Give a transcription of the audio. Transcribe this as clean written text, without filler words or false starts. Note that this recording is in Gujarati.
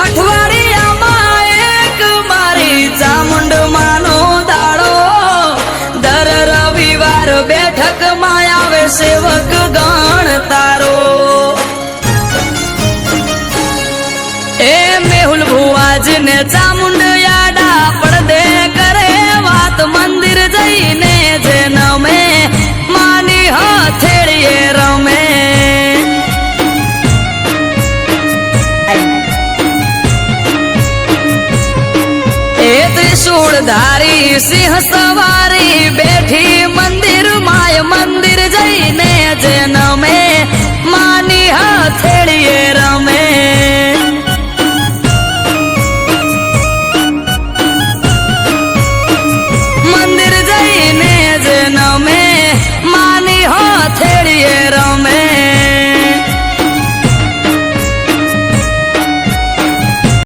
અઠવાડિયામાં એક મારી ચામુંડ માનો દાડો દર રવિવાર બેઠકમાં આવે સેવક ગણ તારો એ મેહુલ ભુવાજીને ચામુંડ યાડા પડદે કરે વાત મંદિર જઈને જે નમે માની હથેળીએ રમે ત્રિશૂળધારી સિંહ સવારી બેઠી મંદિર માય મંદિર જઈને જે નમે માની હથેળીએ રમે